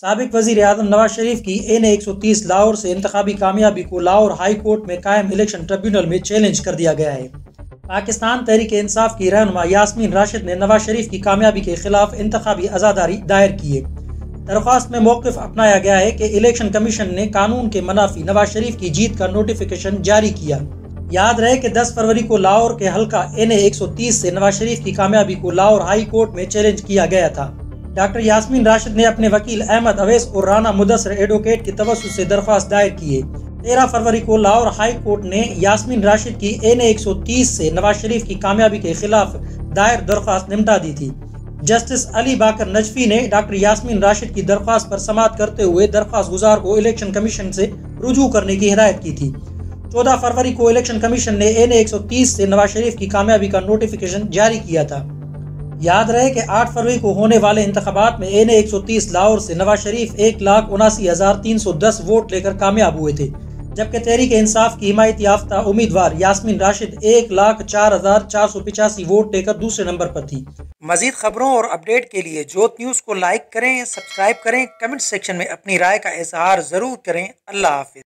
سابق وزیر اعظم نواز شریف کی این-130 لاہور سے انتخابی کامیابی کو لاہور ہائی کورٹ میں قائم الیکشن ٹریبیونل میں چیلنج کر دیا گیا ہے۔ پاکستان تحریک انصاف کی رہنما یاسمین راشد نے نواز شریف کی کامیابی کے خلاف انتخابی عزاداری دائر کی ہے۔ درخواست میں موقف اپنایا گیا ہے کہ الیکشن کمیشن نے قانون کے منافی نواز شریف کی جیت کا نوٹیفیکیشن جاری کیا۔ یاد رہے کہ 10 فروری کو لاہور کے حلقہ این-130 سے نواز شریف کی کامیابی کو لاہور ہائی کورٹ میں چیلنج کیا گیا تھا۔ ڈاکٹر یاسمین راشد نے اپنے وکیل احمد اویس اور رانا مدثر ایڈوکیٹ کی توسط سے درخواست دائر کی ہے۔ 13 فروری کو لاہور ہائی کورٹ نے یاسمین راشد کی این-130 سے نواز شریف کی کامیابی کے خلاف دائر درخواست نمٹا دی تھی۔ جسٹس علی باقر نجفی نے ڈاکٹر یاسمین راشد کی درخواست پر سماعت کرتے ہوئے درخواست گزار کو الیکشن کمیشن سے رجوع کرنے کی ہدایت کی تھی۔ 14 فروری کو الیکشن کمیشن نے این-130 سے نواز شریف کی کامیابی کا نوٹیفیکیشن جاری کیا تھا۔ یاد رہے کہ 8 فروری کو ہونے والے انتخابات میں این-130 لاہور سے نواز شریف 1,79,310 ووٹ لے کر کامیاب ہوئے تھے، جبکہ تحریک انصاف کی حمایت یافتہ امیدوار یاسمین راشد 1,04,485 ووٹ لے کر دوسرے نمبر پر تھی۔ مزید خبروں اور اپڈیٹ کے لیے جوت نیوز کو لائک کریں، سبسکرائب کریں، کمنٹ سیکشن میں اپنی رائے کا اظہار ضرور کریں۔ اللہ حافظ۔